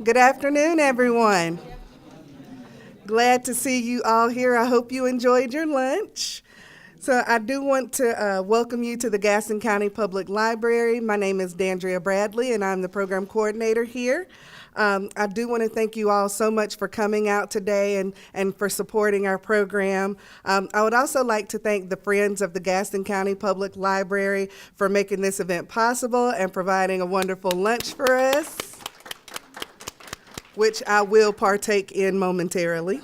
Good afternoon, everyone. Glad to see you all here. I hope you enjoyed your lunch. So I do want to welcome you to the Gaston County Public Library. My name is Dandria Bradley, and I'm the program coordinator here. I do want to thank you all so much for coming out today and for supporting our program. I would also like to thank the Friends of the Gaston County Public Library for making this event possible and providing a wonderful lunch for us, which I will partake in momentarily.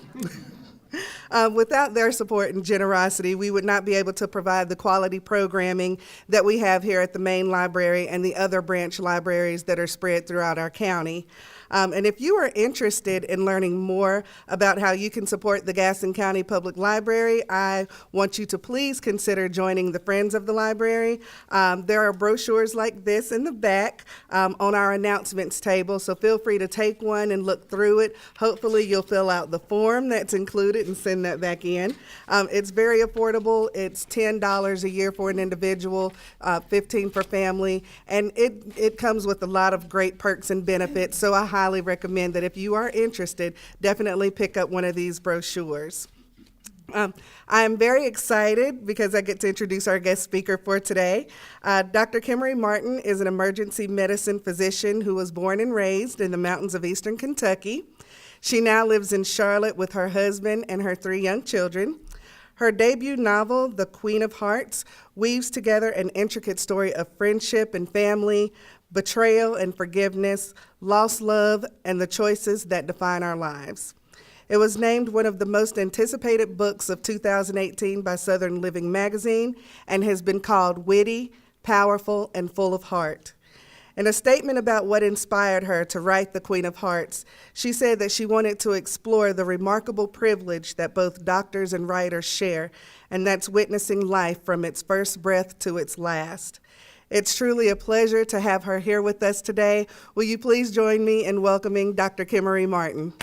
Without their support and generosity, we would not be able to provide the quality programming that we have here at the main library and the other branch libraries that are spread throughout our county. And if you are interested in learning more about how you can support the Gaston County Public Library, I want you to please consider joining the Friends of the Library. There are brochures like this in the back on our announcements table, so feel free to take one and look through it. Hopefully you'll fill out the form that's included and send that back in. It's very affordable. It's $10 a year for an individual, $15 for family, and it comes with a lot of great perks and benefits, so I highly recommend that if you are interested, definitely pick up one of these brochures. I am very excited because I get to introduce our guest speaker for today. Dr. Kimmery Martin is an emergency medicine physician who was born and raised in the mountains of eastern Kentucky. She now lives in Charlotte with her husband and her 3 young children. Her debut novel, The Queen of Hearts, weaves together an intricate story of friendship and family, betrayal and forgiveness, lost love, and the choices that define our lives. It was named one of the most anticipated books of 2018 by Southern Living magazine and has been called witty, powerful, and full of heart. In a statement about what inspired her to write The Queen of Hearts, she said that she wanted to explore the remarkable privilege that both doctors and writers share, and that's witnessing life from its first breath to its last. It's truly a pleasure to have her here with us today. Will you please join me in welcoming Dr. Kimmery Martin?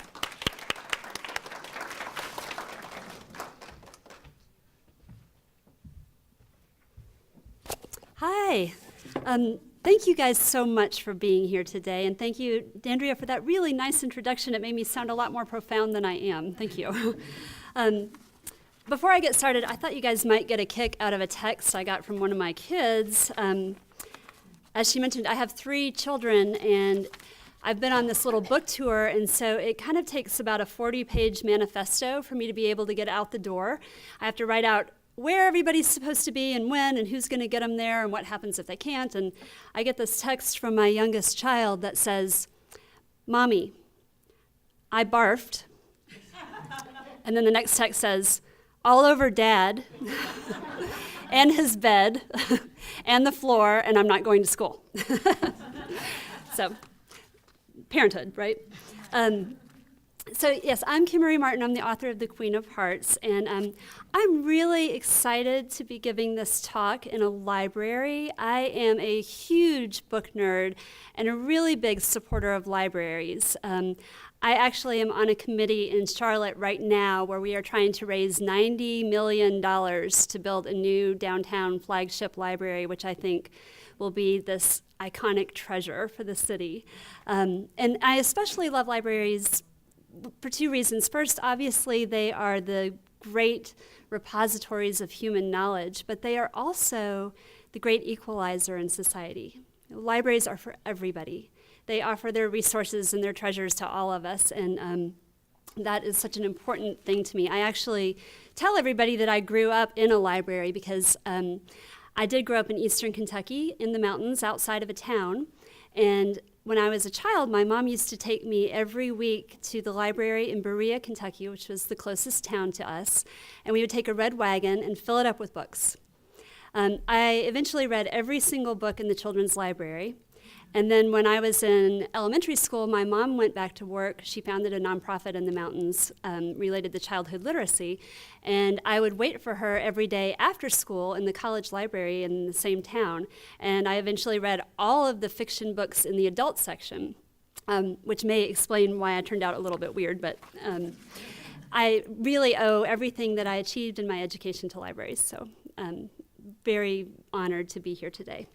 Hi. Thank you guys so much for being here today, and thank you, Dandria, for that really nice introduction. It made me sound a lot more profound than I am. Thank you. Before I get started, I thought you guys might get a kick out of a text I got from one of my kids. As she mentioned, I have 3 children, and I've been on this little book tour, and so it kind of takes about a 40-page manifesto for me to be able to get out the door. I have to write out where everybody's supposed to be and when and who's going to get them there and what happens if they can't. And I get this text from my youngest child that says, "Mommy, I barfed." And then the next text says, "all over Dad and his bed and the floor, and I'm not going to school." So, parenthood, right? So yes, I'm Kimmery Martin. I'm the author of The Queen of Hearts, and I'm really excited to be giving this talk in a library. I am a huge book nerd and a really big supporter of libraries. I actually am on a committee in Charlotte right now where we are trying to raise $90 million to build a new downtown flagship library, which I think will be this iconic treasure for the city. And I especially love libraries for 2 reasons. First, obviously, they are the great repositories of human knowledge, but they are also the great equalizer in society. Libraries are for everybody. They offer their resources and their treasures to all of us, and that is such an important thing to me. I actually tell everybody that I grew up in a library because I did grow up in eastern Kentucky in the mountains outside of a town, and when I was a child, my mom used to take me every week to the library in Berea, Kentucky, which was the closest town to us, and we would take a red wagon and fill it up with books. I eventually read every single book in the children's library, and then when I was in elementary school, my mom went back to work. She founded a nonprofit in the mountains related to childhood literacy, and I would wait for her every day after school in the college library in the same town, and I eventually read all of the fiction books in the adult section, which may explain why I turned out a little bit weird, but I really owe everything that I achieved in my education to libraries, so very honored to be here today.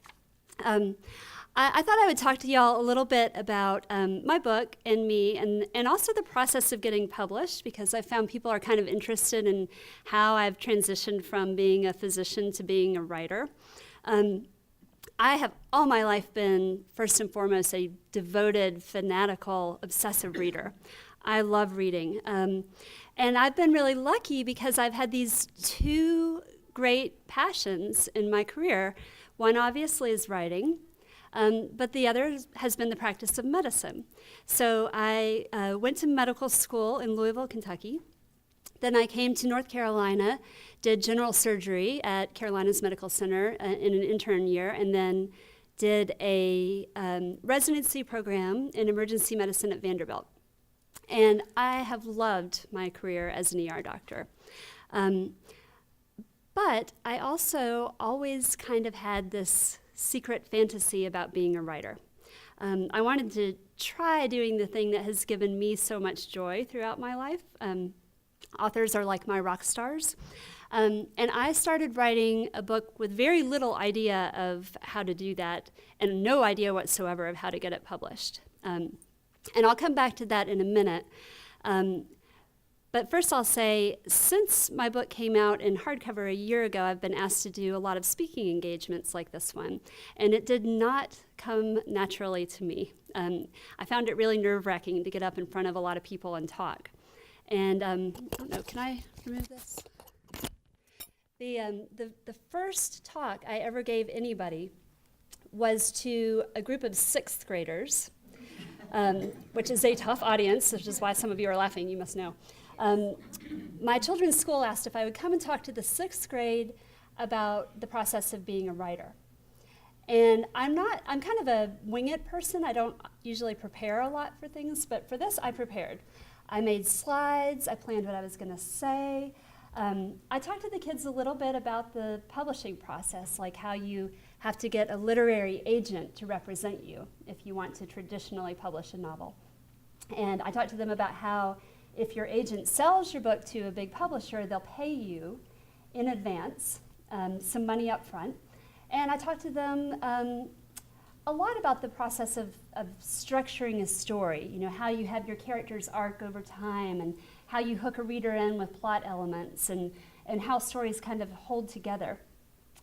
I thought I would talk to y'all a little bit about my book and me, and also the process of getting published, because I found people are kind of interested in how I've transitioned from being a physician to being a writer. I have all my life been, first and foremost, a devoted, fanatical, obsessive reader. I love reading. And I've been really lucky because I've had these two great passions in my career. One, obviously, is writing. But the other has been the practice of medicine. So I went to medical school in Louisville, Kentucky. Then I came to North Carolina, did general surgery at Carolinas Medical Center in an intern year, and then did a residency program in emergency medicine at Vanderbilt. And I have loved my career as an ER doctor. But I also always kind of had this secret fantasy about being a writer. I wanted to try doing the thing that has given me so much joy throughout my life. Authors are like my rock stars. And I started writing a book with very little idea of how to do that and no idea whatsoever of how to get it published. And I'll come back to that in a minute. But first I'll say, since my book came out in hardcover a year ago, I've been asked to do a lot of speaking engagements like this one. And it did not come naturally to me. I found it really nerve-wracking to get up in front of a lot of people and talk. And I don't know, can I remove this? The first talk I ever gave anybody was to a group of sixth graders, which is a tough audience, which is why some of you are laughing, you must know. My children's school asked if I would come and talk to the sixth grade about the process of being a writer. And I'm kind of a wing it person. I don't usually prepare a lot for things, but for this I prepared. I made slides, I planned what I was gonna say. I talked to the kids a little bit about the publishing process, like how you have to get a literary agent to represent you if you want to traditionally publish a novel. And I talked to them about how if your agent sells your book to a big publisher, they'll pay you in advance some money up front. And I talked to them a lot about the process of structuring a story, you know, how you have your character's arc over time and how you hook a reader in with plot elements and how stories kind of hold together.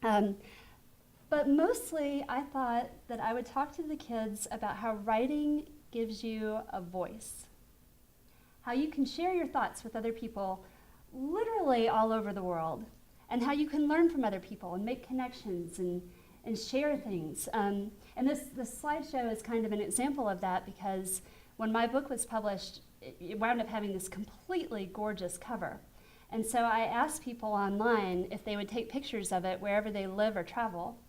But mostly I thought that I would talk to the kids about how writing gives you a voice, how you can share your thoughts with other people literally all over the world, and how you can learn from other people and make connections and share things. And this slideshow is kind of an example of that, because when my book was published, it wound up having this completely gorgeous cover. And so I asked people online if they would take pictures of it wherever they live or travel,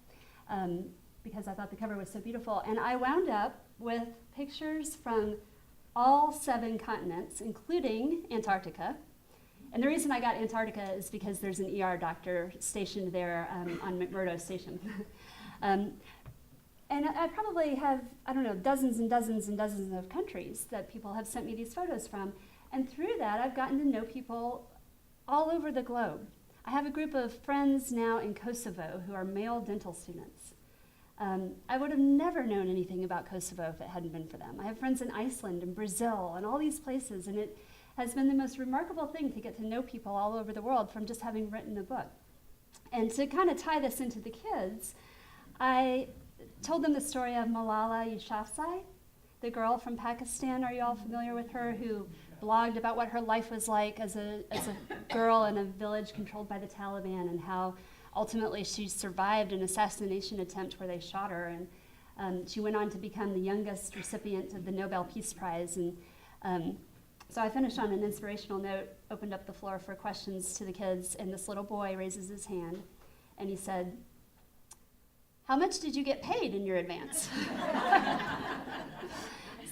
because I thought the cover was so beautiful. And I wound up with pictures from all 7 continents, including Antarctica. And the reason I got Antarctica is because there's an ER doctor stationed there on McMurdo Station. And I probably have, I don't know, dozens and dozens and dozens of countries that people have sent me these photos from. And through that, I've gotten to know people all over the globe. I have a group of friends now in Kosovo who are male dental students. I would have never known anything about Kosovo if it hadn't been for them. I have friends in Iceland and Brazil and all these places, and it has been the most remarkable thing to get to know people all over the world from just having written a book. And to kind of tie this into the kids, I told them the story of Malala Yousafzai, the girl from Pakistan. Are you all familiar with her, who blogged about what her life was like as a girl in a village controlled by the Taliban, and how ultimately she survived an assassination attempt where they shot her, and she went on to become the youngest recipient of the Nobel Peace Prize. And so I finished on an inspirational note, opened up the floor for questions to the kids, and this little boy raises his hand, and he said, "How much did you get paid in your advance?"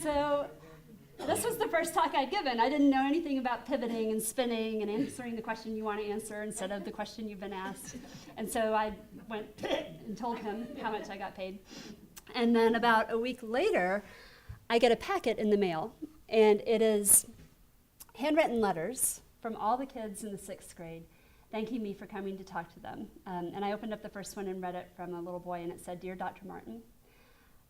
So this was the first talk I'd given. I didn't know anything about pivoting and spinning and answering the question you want to answer instead of the question you've been asked. And so I went and told him how much I got paid. And then about a week later, I get a packet in the mail, and it is handwritten letters from all the kids in the 6th grade thanking me for coming to talk to them. And I opened up the first one and read it from a little boy, and it said, "Dear Dr. Martin,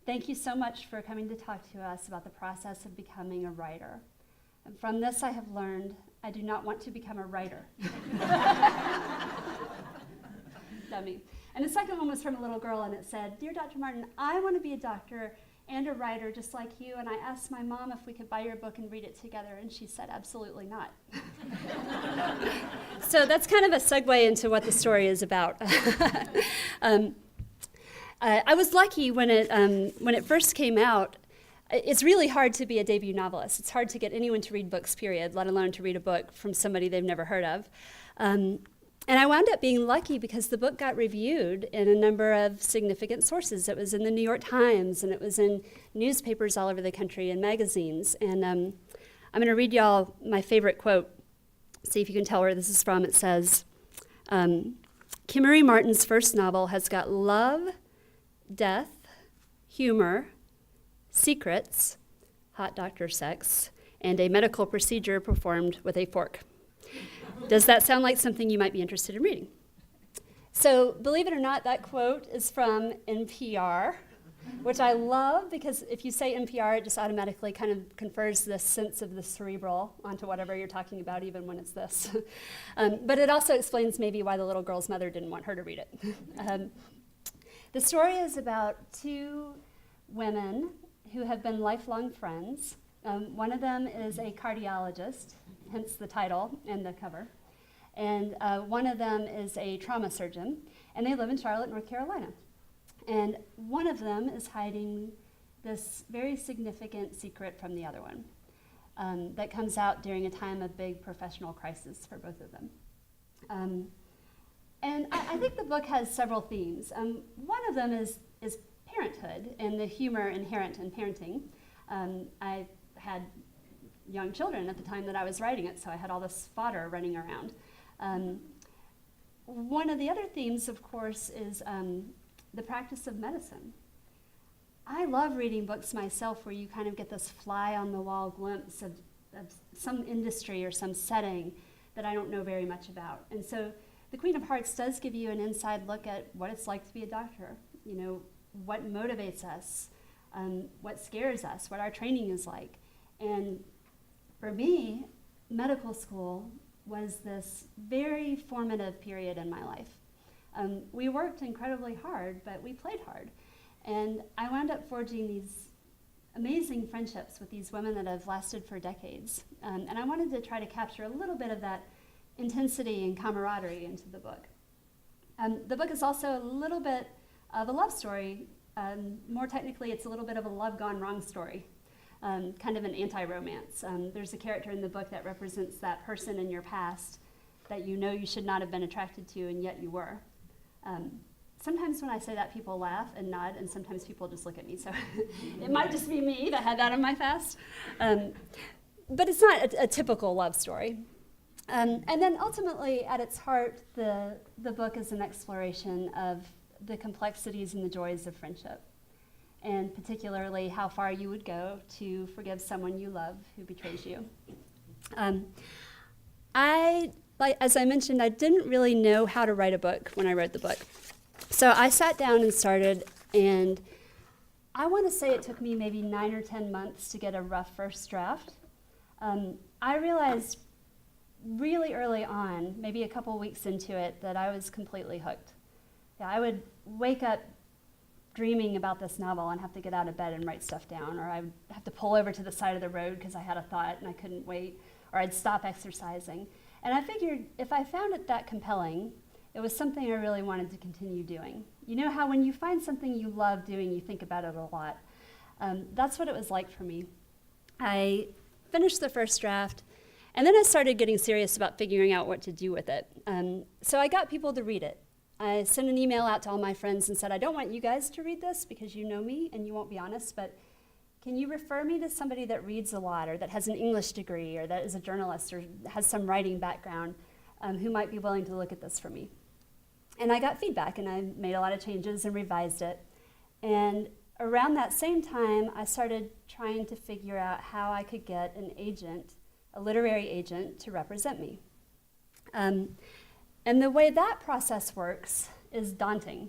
Thank you so much for coming to talk to us about the process of becoming a writer. And from this, I have learned I do not want to become a writer. Dummy. And the second one was from a little girl, and it said, "Dear Dr. Martin, I want to be a doctor and a writer just like you, and I asked my mom if we could buy your book and read it together, and she said absolutely not." So that's kind of a segue into what the story is about. I was lucky when it first came out. It's really hard to be a debut novelist. It's hard to get anyone to read books, period, let alone to read a book from somebody they've never heard of. And I wound up being lucky because the book got reviewed in a number of significant sources. It was in the New York Times, and it was in newspapers all over the country and magazines. And I'm going to read y'all my favorite quote. See if you can tell where this is from. It says, Kimmery Martin's first novel has got love, death, humor, secrets, hot doctor sex, and a medical procedure performed with a fork. Does that sound like something you might be interested in reading? So, believe it or not, that quote is from NPR, which I love because if you say NPR, it just automatically kind of confers this sense of the cerebral onto whatever you're talking about, even when it's this. But it also explains maybe why the little girl's mother didn't want her to read it. The story is about two women who have been lifelong friends. One of them is a cardiologist, hence the title and the cover. And one of them is a trauma surgeon, and they live in Charlotte, North Carolina. And one of them is hiding this very significant secret from the other one that comes out during a time of big professional crisis for both of them. And I think the book has several themes. One of them is parenthood and the humor inherent in parenting. I had young children at the time that I was writing it, so I had all this fodder running around. One of the other themes, of course, is the practice of medicine. I love reading books myself where you kind of get this fly-on-the-wall glimpse of some industry or some setting that I don't know very much about. And so The Queen of Hearts does give you an inside look at what it's like to be a doctor, you know, what motivates us, what scares us, what our training is like. And for me, medical school was this very formative period in my life. We worked incredibly hard, but we played hard. And I wound up forging these amazing friendships with these women that have lasted for decades. And I wanted to try to capture a little bit of that intensity and camaraderie into the book. The book is also a little bit of a love story. More technically, it's a little bit of a love gone wrong story, kind of an anti-romance. There's a character in the book that represents that person in your past that you know you should not have been attracted to, and yet you were. Sometimes when I say that, people laugh and nod, and sometimes people just look at me, so it might just be me that had that in my past. But it's not a typical love story. And then ultimately, at its heart, the book is an exploration of the complexities and the joys of friendship, and particularly how far you would go to forgive someone you love who betrays you. As I mentioned, I didn't really know how to write a book when I wrote the book. So I sat down and started, and I want to say it took me maybe 9 or 10 months to get a rough first draft. I realized really early on, maybe a couple weeks into it, that I was completely hooked. Yeah, I would wake up dreaming about this novel and have to get out of bed and write stuff down, or I would have to pull over to the side of the road because I had a thought and I couldn't wait, or I'd stop exercising. And I figured if I found it that compelling, it was something I really wanted to continue doing. You know how when you find something you love doing, you think about it a lot. That's what it was like for me. I finished the first draft, and then I started getting serious about figuring out what to do with it. So I got people to read it. I sent an email out to all my friends and said, I don't want you guys to read this because you know me and you won't be honest, but can you refer me to somebody that reads a lot, or that has an English degree, or that is a journalist, or has some writing background, who might be willing to look at this for me? And I got feedback, and I made a lot of changes and revised it. And around that same time, I started trying to figure out how I could get an agent, a literary agent, to represent me. And the way that process works is daunting.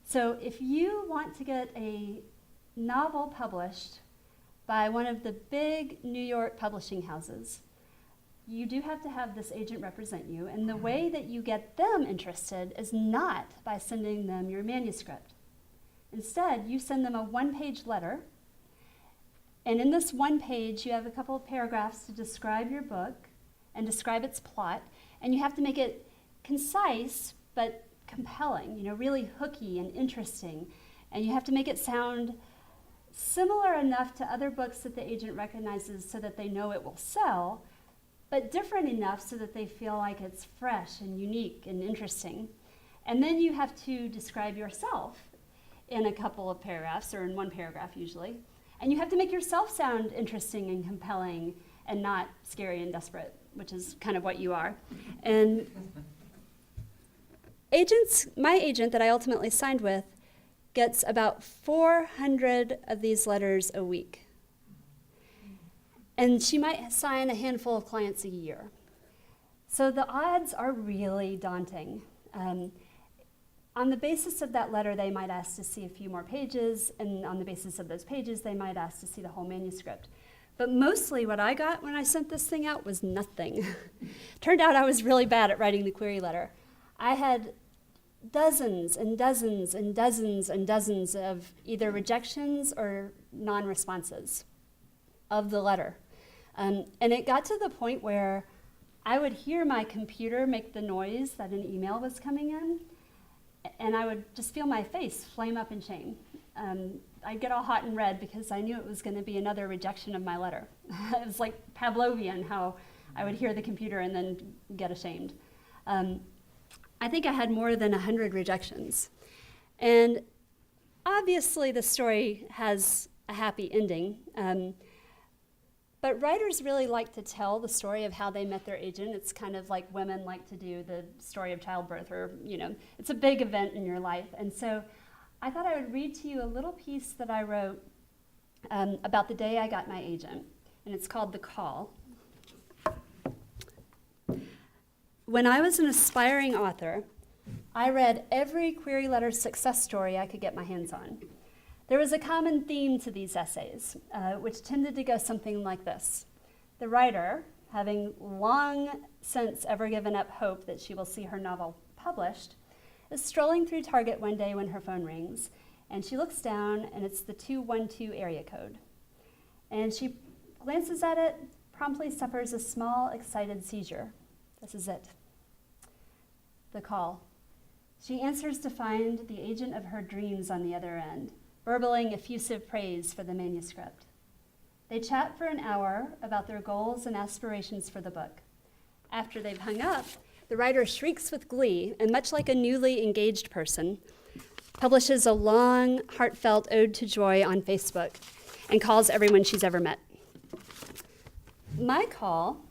So if you want to get a novel published by one of the big New York publishing houses, you do have to have this agent represent you, and the way that you get them interested is not by sending them your manuscript. Instead, you send them a one-page letter, and in this one page, you have a couple of paragraphs to describe your book and describe its plot, and you have to make it concise but compelling, really hooky and interesting, and you have to make it sound similar enough to other books that the agent recognizes so that they know it will sell, but different enough so that they feel like it's fresh and unique and interesting. And then you have to describe yourself in a couple of paragraphs, or in one paragraph usually. And you have to make yourself sound interesting and compelling and not scary and desperate, which is kind of what you are. And my agent that I ultimately signed with gets about 400 of these letters a week. And she might sign a handful of clients a year. So the odds are really daunting. On the basis of that letter, they might ask to see a few more pages, and on the basis of those pages, they might ask to see the whole manuscript. But mostly what I got when I sent this thing out was nothing. Turned out I was really bad at writing the query letter. I had dozens and dozens and dozens and dozens of either rejections or non-responses of the letter. And it got to the point where I would hear my computer make the noise that an email was coming in, and I would just feel my face flame up in shame. I'd get all hot and red because I knew it was going to be another rejection of my letter. It was like Pavlovian, how I would hear the computer and then get ashamed. I think I had more than 100 rejections. And obviously the story has a happy ending. But writers really like to tell the story of how they met their agent. It's kind of like women like to do the story of childbirth, or, it's a big event in your life. And so I thought I would read to you a little piece that I wrote about the day I got my agent, and it's called The Call. When I was an aspiring author, I read every query letter success story I could get my hands on. There was a common theme to these essays, which tended to go something like this. The writer, having long since ever given up hope that she will see her novel published, is strolling through Target one day when her phone rings, and she looks down, and it's the 212 area code. And she glances at it, promptly suffers a small, excited seizure. This is it. The call. She answers to find the agent of her dreams on the other end, burbling effusive praise for the manuscript. They chat for an hour about their goals and aspirations for the book. After they've hung up, the writer shrieks with glee, and much like a newly engaged person, publishes a long, heartfelt ode to joy on Facebook and calls everyone she's ever met. My call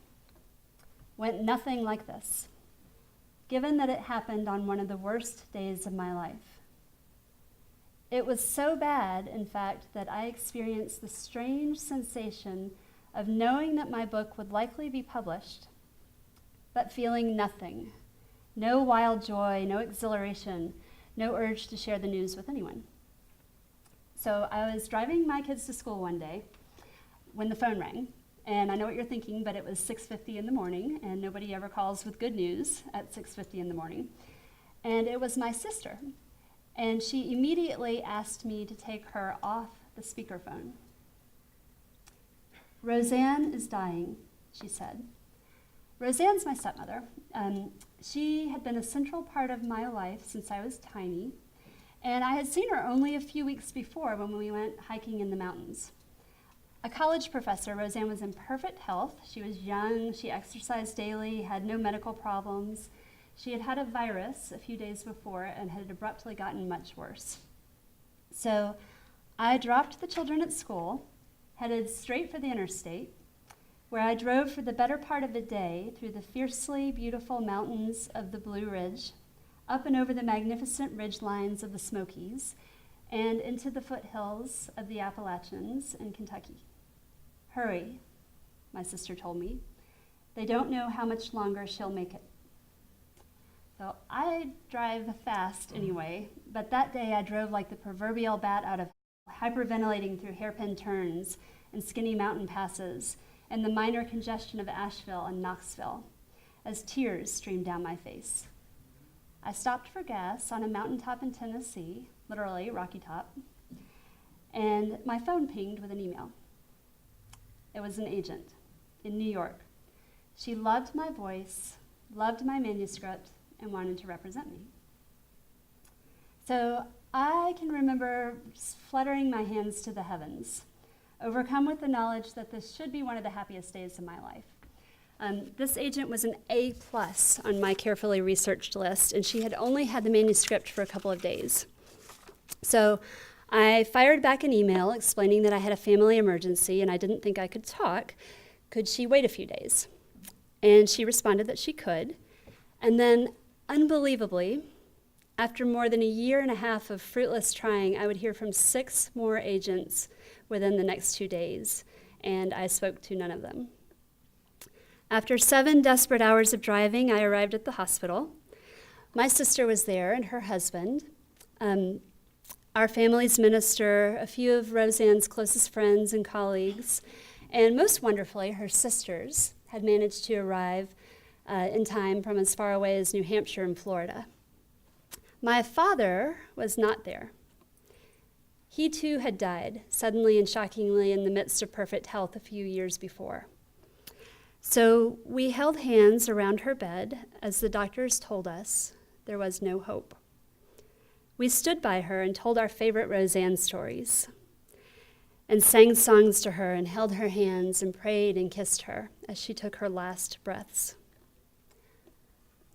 went nothing like this, given that it happened on one of the worst days of my life. It was so bad, in fact, that I experienced the strange sensation of knowing that my book would likely be published, but feeling nothing. No wild joy, no exhilaration, no urge to share the news with anyone. So I was driving my kids to school one day when the phone rang. And I know what you're thinking, but it was 6:50 in the morning, and nobody ever calls with good news at 6:50 in the morning. And it was my sister. And she immediately asked me to take her off the speakerphone. Roseanne is dying, she said. Roseanne's my stepmother. She had been a central part of my life since I was tiny, and I had seen her only a few weeks before when we went hiking in the mountains. A college professor, Roseanne was in perfect health. She was young, she exercised daily, had no medical problems. She had had a virus a few days before and had abruptly gotten much worse. So I dropped the children at school, headed straight for the interstate, where I drove for the better part of a day through the fiercely beautiful mountains of the Blue Ridge, up and over the magnificent ridge lines of the Smokies, and into the foothills of the Appalachians in Kentucky. Hurry, my sister told me. They don't know how much longer she'll make it. So I drive fast anyway, but that day I drove like the proverbial bat out of hyperventilating through hairpin turns and skinny mountain passes, and the minor congestion of Asheville and Knoxville, as tears streamed down my face. I stopped for gas on a mountaintop in Tennessee, literally Rocky Top, and my phone pinged with an email. It was an agent in New York. She loved my voice, loved my manuscript, and wanted to represent me. So I can remember fluttering my hands to the heavens, overcome with the knowledge that this should be one of the happiest days of my life. This agent was an A+ on my carefully researched list, and she had only had the manuscript for a couple of days. So I fired back an email explaining that I had a family emergency and I didn't think I could talk. Could she wait a few days? And she responded that she could. And then, unbelievably, after more than a year and a half of fruitless trying, I would hear from 6 more agents within the next 2 days, and I spoke to none of them. After 7 desperate hours of driving, I arrived at the hospital. My sister was there and her husband, our family's minister, a few of Roseanne's closest friends and colleagues, and most wonderfully, her sisters had managed to arrive in time from as far away as New Hampshire and Florida. My father was not there. He too had died, suddenly and shockingly, in the midst of perfect health a few years before. So we held hands around her bed as the doctors told us there was no hope. We stood by her and told our favorite Roseanne stories, and sang songs to her and held her hands and prayed and kissed her as she took her last breaths.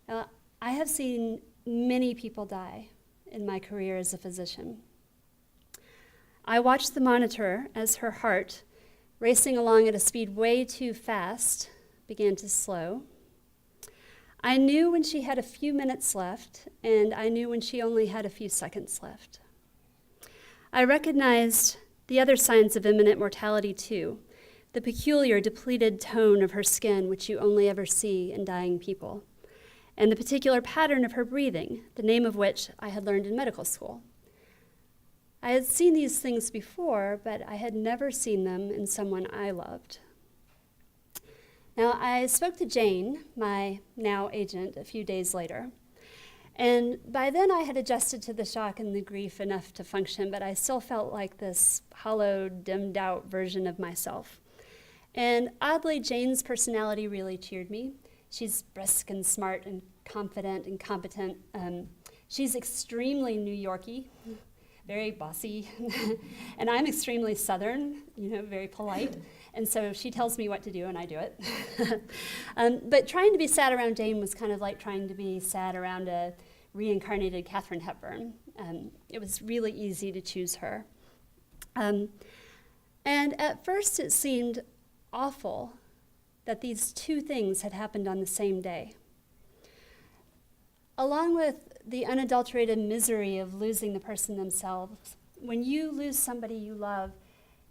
Now, I have seen many people die in my career as a physician. I watched the monitor as her heart, racing along at a speed way too fast, began to slow. I knew when she had a few minutes left, and I knew when she only had a few seconds left. I recognized the other signs of imminent mortality too, the peculiar depleted tone of her skin, which you only ever see in dying people, and the particular pattern of her breathing, the name of which I had learned in medical school. I had seen these things before, but I had never seen them in someone I loved. Now, I spoke to Jane, my now agent, a few days later, and by then I had adjusted to the shock and the grief enough to function, but I still felt like this hollow, dimmed out version of myself. And oddly, Jane's personality really cheered me. She's brisk and smart and confident and competent. She's extremely New Yorky, very bossy, and I'm extremely Southern, very polite. And so she tells me what to do, and I do it. But trying to be sad around Jane was kind of like trying to be sad around a reincarnated Katharine Hepburn. It was really easy to choose her. And at first it seemed awful that these two things had happened on the same day. Along with the unadulterated misery of losing the person themselves, when you lose somebody you love,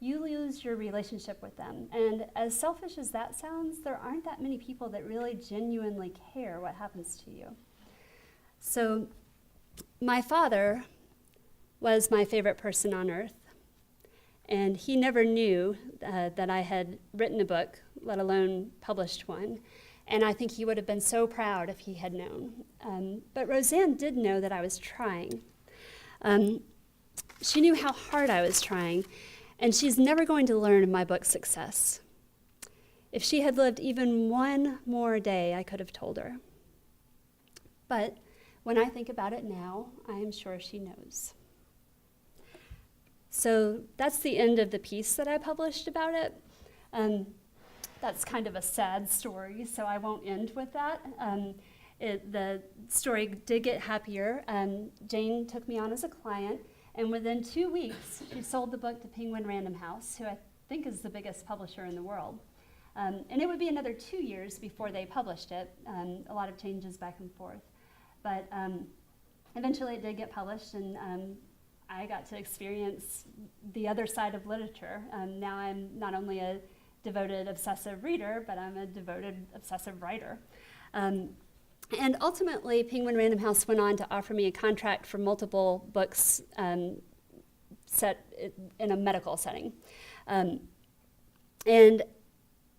you lose your relationship with them. And as selfish as that sounds, there aren't that many people that really genuinely care what happens to you. So my father was my favorite person on earth, and he never knew that I had written a book, let alone published one. And I think he would have been so proud if he had known. But Roseanne did know that I was trying. She knew how hard I was trying, and she's never going to learn of my book's success. If she had lived even one more day, I could have told her. But when I think about it now, I am sure she knows. So that's the end of the piece that I published about it. That's kind of a sad story, so I won't end with that. The story did get happier. Jane took me on as a client, and within 2 weeks, she sold the book to Penguin Random House, who I think is the biggest publisher in the world. And it would be another 2 years before they published it, a lot of changes back and forth. But eventually it did get published, and I got to experience the other side of literature. Now I'm not only a devoted obsessive reader, but I'm a devoted obsessive writer. And ultimately, Penguin Random House went on to offer me a contract for multiple books set in a medical setting. And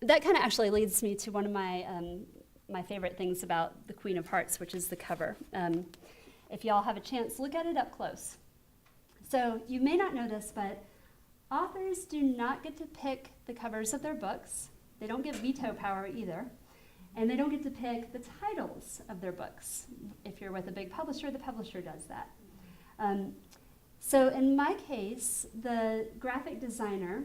that kind of actually leads me to one of my favorite things about the Queen of Hearts, which is the cover. If y'all have a chance, look at it up close. So you may not know this, but authors do not get to pick the covers of their books. They don't get veto power either. And they don't get to pick the titles of their books. If you're with a big publisher, the publisher does that. So in my case, the graphic designer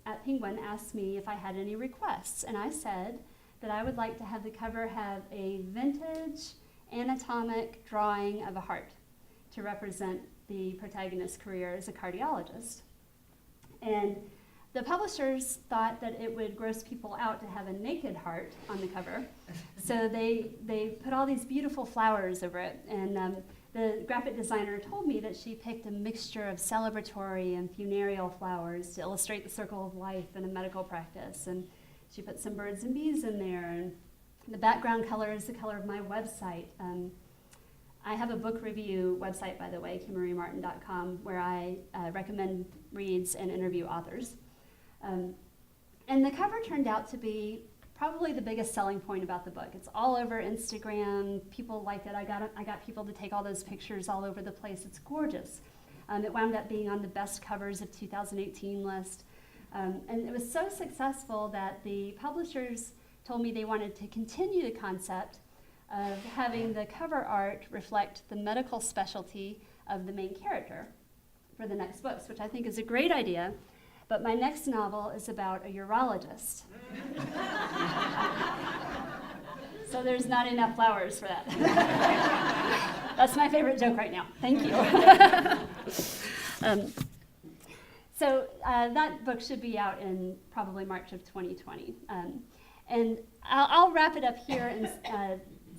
at Penguin asked me if I had any requests, and I said that I would like to have the cover have a vintage anatomic drawing of a heart to represent the protagonist's career as a cardiologist. And the publishers thought that it would gross people out to have a naked heart on the cover, so they put all these beautiful flowers over it, and the graphic designer told me that she picked a mixture of celebratory and funereal flowers to illustrate the circle of life in a medical practice. And she put some birds and bees in there. And the background color is the color of my website. I have a book review website, by the way, kimmerymartin.com, where I recommend reads and interview authors. And the cover turned out to be probably the biggest selling point about the book. It's all over Instagram. People liked it. I got people to take all those pictures all over the place. It's gorgeous. It wound up being on the best covers of 2018 list. And it was so successful that the publishers told me they wanted to continue the concept of having the cover art reflect the medical specialty of the main character for the next books, which I think is a great idea. But my next novel is about a urologist. So there's not enough flowers for that. That's my favorite joke right now. Thank you. So that book should be out in probably March of 2020. And I'll wrap it up here and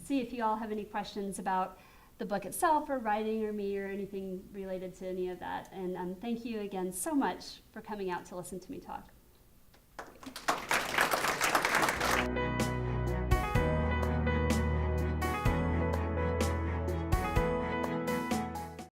see if you all have any questions about the book itself or writing or me or anything related to any of that. And thank you again so much for coming out to listen to me talk.